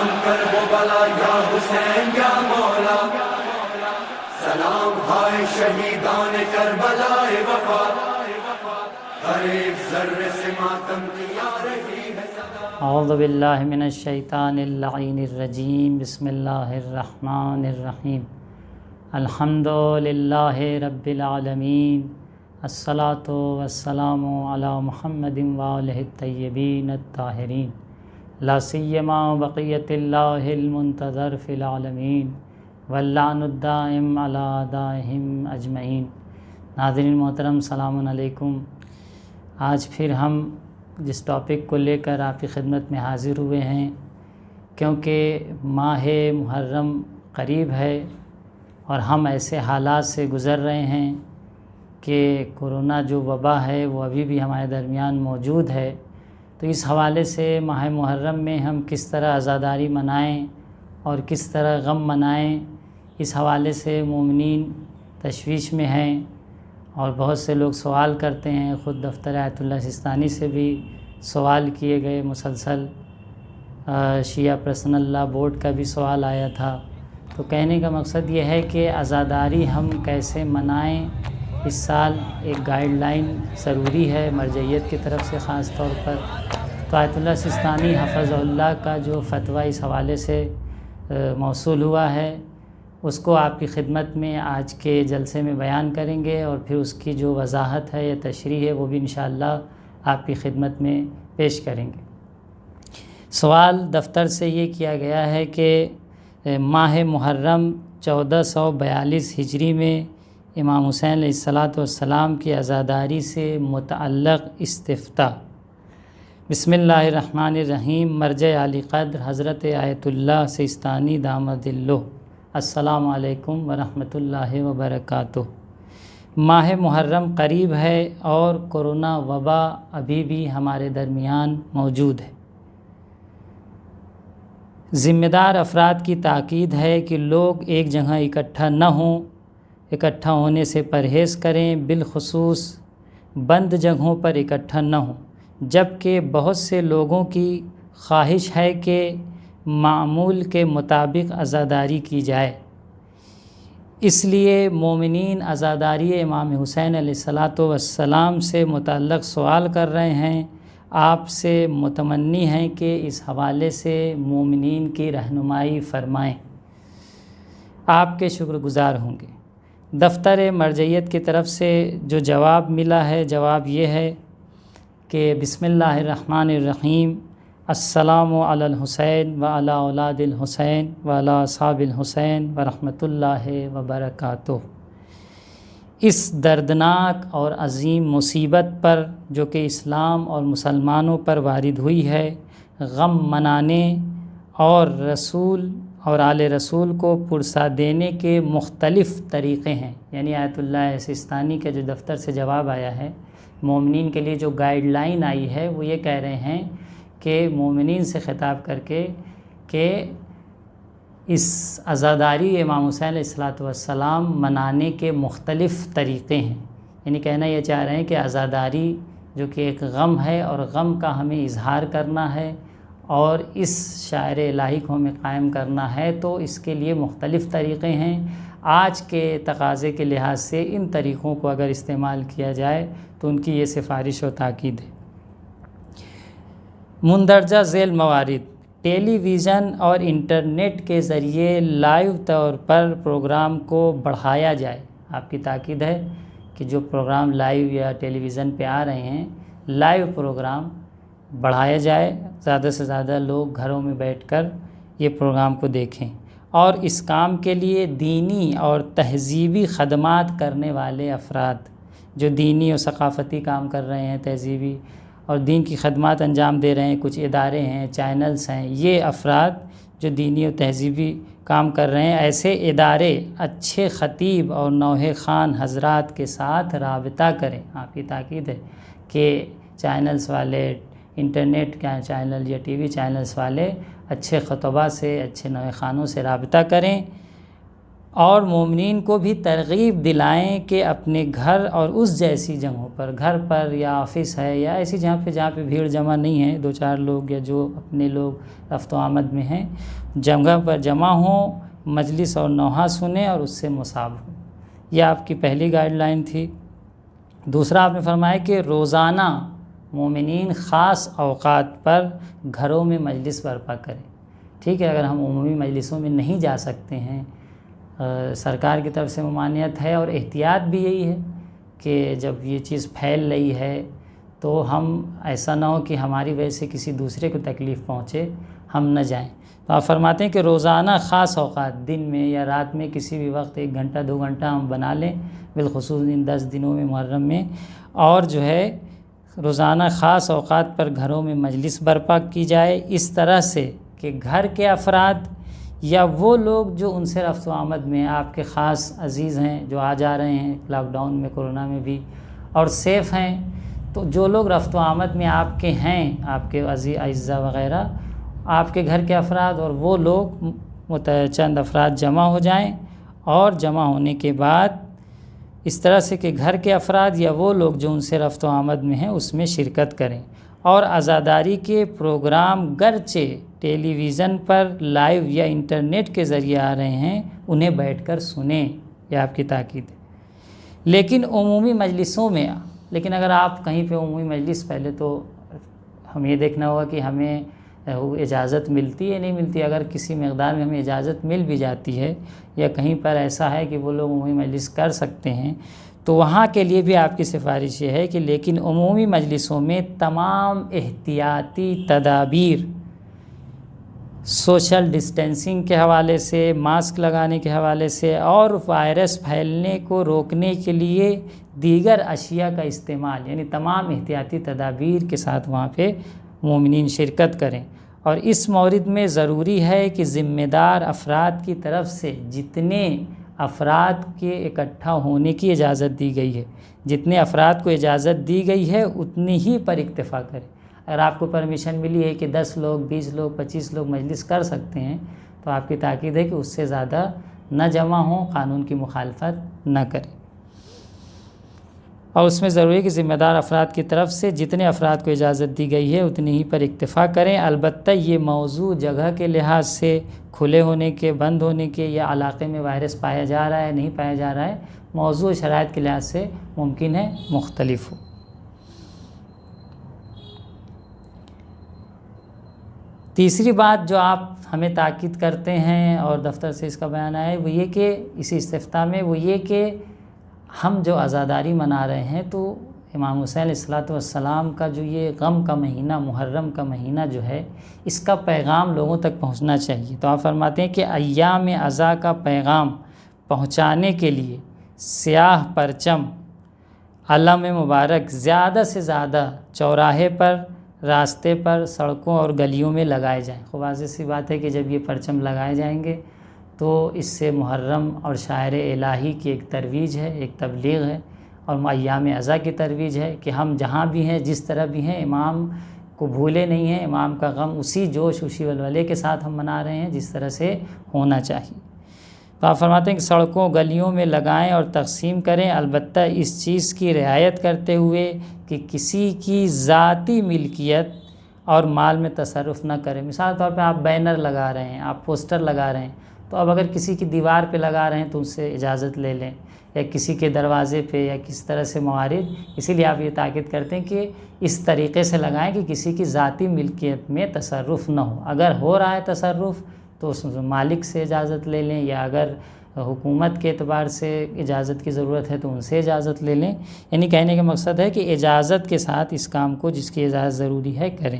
سلام کر وہ بلا یا حسین یا مولا، سلام ہائے شہیدان کربلا وفا، ہر ایک ذرے سے ماتم کی آ رہی ہے صدا۔ اعوذ باللہ من الشیطان اللعین الرجیم، بسم اللہ الرحمن الرحیم، الحمد للہ رب العالمین، الصلاۃ والسلام علی محمد وآلہ الطیبین الطاہرین، لا سیما بقیۃ اللہ المنتظر فی العالمین، واللعن الدائم علی اعدائہم اجمعین۔ ناظرین محترم، السلام علیکم۔ آج پھر ہم جس ٹاپک کو لے کر آپ کی خدمت میں حاضر ہوئے ہیں، کیونکہ ماہ محرم قریب ہے اور ہم ایسے حالات سے گزر رہے ہیں کہ کورونا جو وبا ہے وہ ابھی بھی ہمارے درمیان موجود ہے، تو اس حوالے سے ماہ محرم میں ہم کس طرح عزاداری منائیں اور کس طرح غم منائیں، اس حوالے سے مومنین تشویش میں ہیں اور بہت سے لوگ سوال کرتے ہیں۔ خود دفتر آیت اللہ سستانی سے بھی سوال کیے گئے، مسلسل شیعہ پرسنل لا بورڈ کا بھی سوال آیا تھا۔ تو کہنے کا مقصد یہ ہے کہ عزاداری ہم کیسے منائیں، اس سال ایک گائیڈ لائن ضروری ہے مرجعیت کی طرف سے خاص طور پر۔ تو آیت اللہ سستانی حفظ اللہ کا جو فتویٰ اس حوالے سے موصول ہوا ہے، اس کو آپ کی خدمت میں آج کے جلسے میں بیان کریں گے، اور پھر اس کی جو وضاحت ہے یا تشریح ہے وہ بھی انشاءاللہ آپ کی خدمت میں پیش کریں گے۔ سوال دفتر سے یہ کیا گیا ہے کہ ماہ محرم 1442 ہجری میں امام حسین علیہ السلام کی عزاداری سے متعلق استفتاء۔ بسم اللہ الرحمن الرحیم۔ مرجع علی قدر حضرت آیت اللہ سستانی دامت ظلہ، السلام علیکم ورحمۃ اللہ وبرکاتہ۔ ماہ محرم قریب ہے اور کورونا وبا ابھی بھی ہمارے درمیان موجود ہے۔ ذمہ دار افراد کی تاکید ہے کہ لوگ ایک جگہ اکٹھا نہ ہوں، اکٹھا ہونے سے پرہیز کریں، بالخصوص بند جگہوں پر اکٹھا نہ ہوں، جبکہ بہت سے لوگوں کی خواہش ہے کہ معمول کے مطابق عزاداری کی جائے۔ اس لیے مومنین عزاداری امام حسین علیہ السلام سے متعلق سوال کر رہے ہیں۔ آپ سے متمنی ہیں کہ اس حوالے سے مومنین کی رہنمائی فرمائیں، آپ کے شکر گزار ہوں گے۔ دفتر مرجعیت کی طرف سے جو جواب ملا ہے، جواب یہ ہے کہ بسم اللہ الرحمن الرحیم، السلام علی الحسین و علی اولاد الحسین و علی اصحاب الحسین ورحمۃ اللہ وبرکاتہ۔ اس دردناک اور عظیم مصیبت پر جو کہ اسلام اور مسلمانوں پر وارد ہوئی ہے، غم منانے اور رسول اور آل رسول کو پرسا دینے کے مختلف طریقے ہیں۔ یعنی آیت اللہ سستانی کے جو دفتر سے جواب آیا ہے، مومنین کے لیے جو گائیڈ لائن آئی ہے، وہ یہ کہہ رہے ہیں کہ مومنین سے خطاب کر کے کہ اس عزاداری امام حسین علیہ السلام منانے کے مختلف طریقے ہیں۔ یعنی کہنا یہ چاہ رہے ہیں کہ عزاداری جو کہ ایک غم ہے اور غم کا ہمیں اظہار کرنا ہے اور اس شاعر الہی کو ہمیں قائم کرنا ہے، تو اس کے لیے مختلف طریقے ہیں۔ آج کے تقاضے کے لحاظ سے ان طریقوں کو اگر استعمال کیا جائے تو ان کی یہ سفارش و تاکید ہے۔ مندرجہ ذیل موارد: ٹیلی ویژن اور انٹرنیٹ کے ذریعے لائیو طور پر پروگرام کو بڑھایا جائے۔ آپ کی تاکید ہے کہ جو پروگرام لائیو یا ٹیلی ویژن پہ آ رہے ہیں، لائیو پروگرام بڑھایا جائے، زیادہ سے زیادہ لوگ گھروں میں بیٹھ کر یہ پروگرام کو دیکھیں، اور اس کام کے لیے دینی اور تہذیبی خدمات کرنے والے افراد جو دینی اور ثقافتی کام کر رہے ہیں، تہذیبی اور دین کی خدمات انجام دے رہے ہیں، کچھ ادارے ہیں، چینلز ہیں، یہ افراد جو دینی اور تہذیبی کام کر رہے ہیں، ایسے ادارے اچھے خطیب اور نوحہ خوان حضرات کے ساتھ رابطہ کریں۔ آپ کی تاکید ہے کہ چینلز والے، انٹرنیٹ کا چینل یا ٹی وی چینلز والے اچھے خطبہ سے، اچھے نوحہ خوانوں سے رابطہ کریں اور مومنین کو بھی ترغیب دلائیں کہ اپنے گھر اور اس جیسی جگہوں پر، گھر پر یا آفس ہے یا ایسی جہاں پہ بھیڑ جمع نہیں ہے، 2-4 لوگ یا جو اپنے لوگ رفت و آمد میں ہیں، جگہ پر جمع ہوں، مجلس اور نوحہ سنیں اور اس سے مصاب ہوں۔ یہ آپ کی پہلی گائیڈ لائن تھی۔ دوسرا آپ نے فرمایا کہ روزانہ مومنین خاص اوقات پر گھروں میں مجلس برپا کریں۔ ٹھیک ہے، اگر ہم عمومی مجلسوں میں نہیں جا سکتے ہیں، سرکار کی طرف سے ممانعت ہے اور احتیاط بھی یہی ہے کہ جب یہ چیز پھیل رہی ہے تو ہم ایسا نہ ہو کہ ہماری وجہ سے کسی دوسرے کو تکلیف پہنچے، ہم نہ جائیں۔ تو آپ فرماتے ہیں کہ روزانہ خاص اوقات، دن میں یا رات میں کسی بھی وقت 1 گھنٹہ 2 گھنٹہ ہم بنا لیں، بالخصوص ان 10 دنوں میں محرم میں، اور جو ہے روزانہ خاص اوقات پر گھروں میں مجلس برپا کی جائے، اس طرح سے کہ گھر کے افراد یا وہ لوگ جو ان سے رفت و آمد میں آپ کے خاص عزیز ہیں، جو آ جا رہے ہیں لاک ڈاؤن میں، کورونا میں بھی، اور سیف ہیں، تو جو لوگ رفت و آمد میں آپ کے ہیں، آپ کے اعزاء وغیرہ، آپ کے گھر کے افراد اور وہ لوگ چند افراد جمع ہو جائیں، اور جمع ہونے کے بعد اس طرح سے کہ گھر کے افراد یا وہ لوگ جو ان سے رفت و آمد میں ہیں اس میں شرکت کریں، اور عزاداری کے پروگرام گرچہ ٹیلی ویژن پر لائیو یا انٹرنیٹ کے ذریعے آ رہے ہیں انہیں بیٹھ کر سنیں، یہ آپ کی تاکید ہے۔ لیکن عمومی مجلسوں میں، لیکن اگر آپ کہیں پہ عمومی مجلس، پہلے تو ہم یہ دیکھنا ہوگا کہ ہمیں اجازت ملتی ہے نہیں ملتی۔ اگر کسی مقدار میں ہمیں اجازت مل بھی جاتی ہے یا کہیں پر ایسا ہے کہ وہ لوگ عمومی مجلس کر سکتے ہیں، تو وہاں کے لیے بھی آپ کی سفارش یہ ہے کہ لیکن عمومی مجلسوں میں تمام احتیاطی تدابیر، سوشل ڈسٹینسنگ کے حوالے سے، ماسک لگانے کے حوالے سے، اور وائرس پھیلنے کو روکنے کے لیے دیگر اشیاء کا استعمال، یعنی تمام احتیاطی تدابیر کے ساتھ وہاں پہ مومنین شرکت کریں۔ اور اس مورد میں ضروری ہے کہ ذمہ دار افراد کی طرف سے جتنے افراد کے اکٹھا ہونے کی اجازت دی گئی ہے، جتنے افراد کو اجازت دی گئی ہے اتنی ہی پر اکتفا کریں۔ اگر آپ کو پرمیشن ملی ہے کہ 10 لوگ 20 لوگ 25 لوگ مجلس کر سکتے ہیں، تو آپ کی تاکید ہے کہ اس سے زیادہ نہ جمع ہوں، قانون کی مخالفت نہ کریں۔ اور اس میں ضروری ہے کہ ذمہ دار افراد کی طرف سے جتنے افراد کو اجازت دی گئی ہے اتنی ہی پر اکتفا کریں۔ البتہ یہ موضوع جگہ کے لحاظ سے، کھلے ہونے کے، بند ہونے کے، یا علاقے میں وائرس پایا جا رہا ہے نہیں پایا جا رہا ہے، موضوع شرائط کے لحاظ سے ممکن ہے مختلف ہو۔ تیسری بات جو آپ ہمیں تاکید کرتے ہیں اور دفتر سے اس کا بیان آیا ہے، وہ یہ کہ اسی استفتاء میں وہ یہ کہ ہم جو عزاداری منا رہے ہیں تو امام حسین علیہ السلام کا جو یہ غم کا مہینہ، محرم کا مہینہ جو ہے، اس کا پیغام لوگوں تک پہنچنا چاہیے۔ تو آپ فرماتے ہیں کہ ایام عزا کا پیغام پہنچانے کے لیے سیاہ پرچم، علم مبارک زیادہ سے زیادہ چوراہے پر، راستے پر، سڑکوں اور گلیوں میں لگائے جائیں۔ خوب واضح سی بات ہے کہ جب یہ پرچم لگائے جائیں گے تو اس سے محرم اور شاعر الہی کی ایک ترویج ہے، ایک تبلیغ ہے، اور ایام عزا کی ترویج ہے کہ ہم جہاں بھی ہیں، جس طرح بھی ہیں، امام کو بھولے نہیں ہیں، امام کا غم اسی جوش، اسی ولولے کے ساتھ ہم منا رہے ہیں جس طرح سے ہونا چاہیے۔ تو آپ فرماتے ہیں کہ سڑکوں گلیوں میں لگائیں اور تقسیم کریں، البتہ اس چیز کی رعایت کرتے ہوئے کہ کسی کی ذاتی ملکیت اور مال میں تصرف نہ کریں۔ مثال طور پہ آپ بینر لگا رہے ہیں، آپ پوسٹر لگا رہے ہیں، تو اب اگر کسی کی دیوار پہ لگا رہے ہیں تو ان سے اجازت لے لیں، یا کسی کے دروازے پہ، یا کس طرح سے موارد۔ اسی لیے آپ یہ تاکید کرتے ہیں کہ اس طریقے سے لگائیں کہ کسی کی ذاتی ملکیت میں تصرف نہ ہو۔ اگر ہو رہا ہے تصرف تو اس مالک سے اجازت لے لیں، یا اگر حکومت کے اعتبار سے اجازت کی ضرورت ہے تو ان سے اجازت لے لیں۔ یعنی کہنے کا مقصد ہے کہ اجازت کے ساتھ اس کام کو، جس کی اجازت ضروری ہے، کریں۔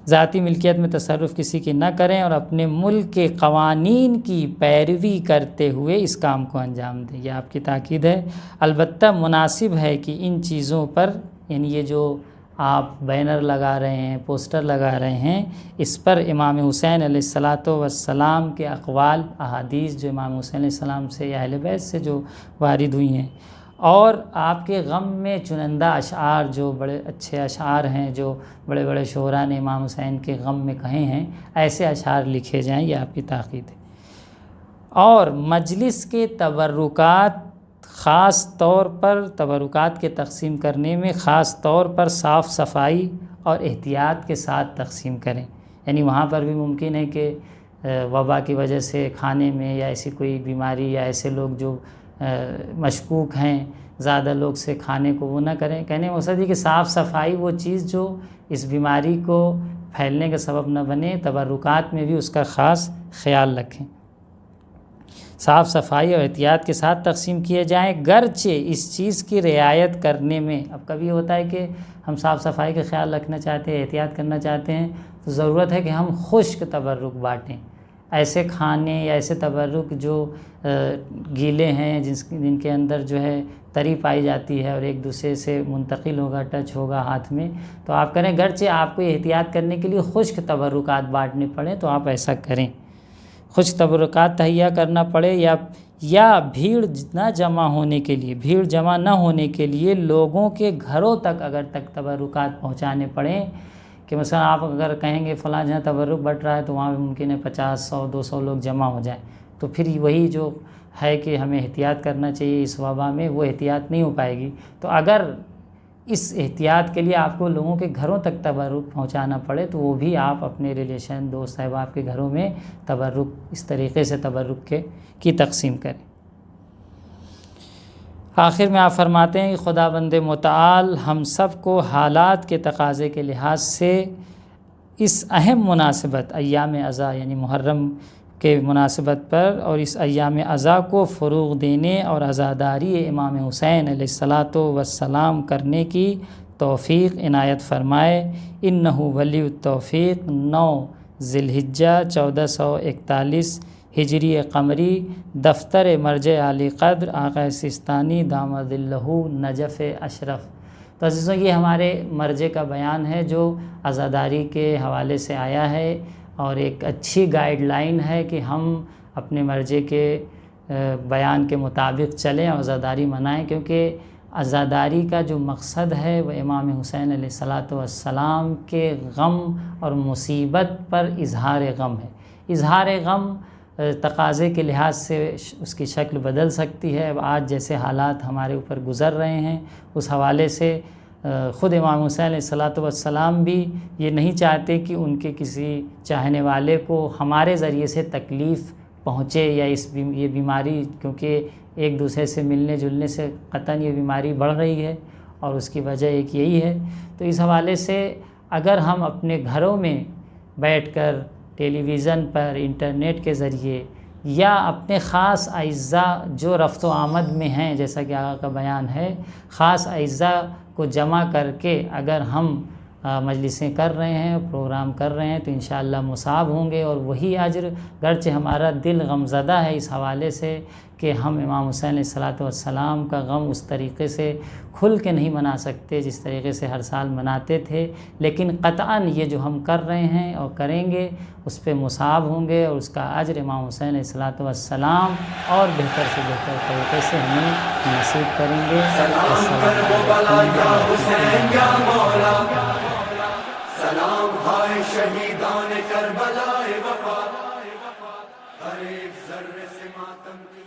ذاتی ملکیت میں تصرف کسی کی نہ کریں، اور اپنے ملک کے قوانین کی پیروی کرتے ہوئے اس کام کو انجام دیں، یہ آپ کی تاکید ہے۔ البتہ مناسب ہے کہ ان چیزوں پر، یعنی یہ جو آپ بینر لگا رہے ہیں، پوسٹر لگا رہے ہیں، اس پر امام حسین علیہ السلام کے اقوال، احادیث جو امام حسین علیہ السلام سے یا اہل بیت سے جو وارد ہوئی ہیں، اور آپ کے غم میں چنندہ اشعار، جو بڑے اچھے اشعار ہیں، جو بڑے بڑے شعراء نے امام حسین کے غم میں کہے ہیں، ایسے اشعار لکھے جائیں، یہ آپ کی تاکید ہے۔ اور مجلس کے تبرکات خاص طور پر تبرکات کے تقسیم کرنے میں خاص طور پر صاف صفائی اور احتیاط کے ساتھ تقسیم کریں. یعنی وہاں پر بھی ممکن ہے کہ وبا کی وجہ سے کھانے میں یا ایسی کوئی بیماری یا ایسے لوگ جو مشکوک ہیں زیادہ لوگ سے کھانے کو وہ نہ کریں. کہنے کا مقصد یہ کہ صاف صفائی وہ چیز جو اس بیماری کو پھیلنے کا سبب نہ بنے، تبرکات میں بھی اس کا خاص خیال رکھیں. صاف صفائی اور احتیاط کے ساتھ تقسیم کیے جائیں، گرچہ اس چیز کی رعایت کرنے میں، اب کبھی ہوتا ہے کہ ہم صاف صفائی کا خیال رکھنا چاہتے ہیں، احتیاط کرنا چاہتے ہیں، تو ضرورت ہے کہ ہم خشک تبرک بانٹیں. ایسے کھانے یا ایسے تبرک جو گیلے ہیں، جن کے اندر جو ہے تری پائی جاتی ہے اور ایک دوسرے سے منتقل ہوگا، ٹچ ہوگا ہاتھ میں، تو آپ کریں. گرچہ آپ کو احتیاط کرنے کے لیے خشک تبرکات بانٹنے پڑیں تو آپ ایسا کریں. خشک تبرکات تہیا کرنا پڑے یا بھیڑ نہ جمع ہونے کے لیے، بھیڑ جمع نہ ہونے کے لیے لوگوں کے گھروں تک اگر تک تبرکات پہنچانے پڑیں، کہ مثلا آپ اگر کہیں گے فلاں جہاں تبرک بٹ رہا ہے تو وہاں بھی ممکن ہے 50 100 200 لوگ جمع ہو جائیں، تو پھر وہی جو ہے کہ ہمیں احتیاط کرنا چاہیے اس وبا میں، وہ احتیاط نہیں ہو پائے گی. تو اگر اس احتیاط کے لیے آپ کو لوگوں کے گھروں تک تبرک پہنچانا پڑے تو وہ بھی آپ اپنے ریلیشن دوست احباب کے گھروں میں تبرک اس طریقے سے تبرک کی تقسیم کریں. آخر میں آپ فرماتے ہیں کہ خدا بند متعال ہم سب کو حالات کے تقاضے کے لحاظ سے اس اہم مناسبت ایام عزا یعنی محرم کے مناسبت پر اور اس ایام عزا کو فروغ دینے اور عزاداری امام حسین علیہ الصلاۃ والسلام کرنے کی توفیق عنایت فرمائے. انہ ولی التوفیق. 9 ذی الحجہ 1441 ہجری قمری، دفتر مرجع عالی قدر آقا سستانی دامد اللہ نجف اشرف. تو عزیزوں یہ ہمارے مرجع کا بیان ہے جو عزاداری کے حوالے سے آیا ہے، اور ایک اچھی گائیڈ لائن ہے کہ ہم اپنے مرجع کے بیان کے مطابق چلیں اور عزاداری منائیں، کیونکہ عزاداری کا جو مقصد ہے وہ امام حسین علیہ الصلاۃ والسلام کے غم اور مصیبت پر اظہار غم ہے. اظہار غم تقاضے کے لحاظ سے اس کی شکل بدل سکتی ہے. آج جیسے حالات ہمارے اوپر گزر رہے ہیں اس حوالے سے خود امام حسین علیہ الصلاۃ والسلام بھی یہ نہیں چاہتے کہ ان کے کسی چاہنے والے کو ہمارے ذریعے سے تکلیف پہنچے، یا یہ بیماری، کیونکہ ایک دوسرے سے ملنے جلنے سے قطعاً یہ بیماری بڑھ رہی ہے اور اس کی وجہ ایک یہی ہے. تو اس حوالے سے اگر ہم اپنے گھروں میں بیٹھ کر ٹیلی ویژن پر، انٹرنیٹ کے ذریعے، یا اپنے خاص اعزاء جو رفت و آمد میں ہیں، جیسا کہ آقا کا بیان ہے، خاص اعزاء کو جمع کر کے اگر ہم مجلسیں کر رہے ہیں، پروگرام کر رہے ہیں، تو انشاءاللہ مصاب ہوں گے اور وہی اجر. گرچہ ہمارا دل غمزدہ ہے اس حوالے سے کہ ہم امام حسین علیہ الصلاۃ والسلام کا غم اس طریقے سے کھل کے نہیں منا سکتے جس طریقے سے ہر سال مناتے تھے، لیکن قطعاً یہ جو ہم کر رہے ہیں اور کریں گے اس پہ مصاب ہوں گے، اور اس کا اجر امام حسین علیہ الصلاۃ والسلام اور بہتر سے بہتر طریقے سے ہمیں نصیب کریں گے. سلام ہائے شہیدان کربلا وفا، ہر ایک ذرے سے ماتم کی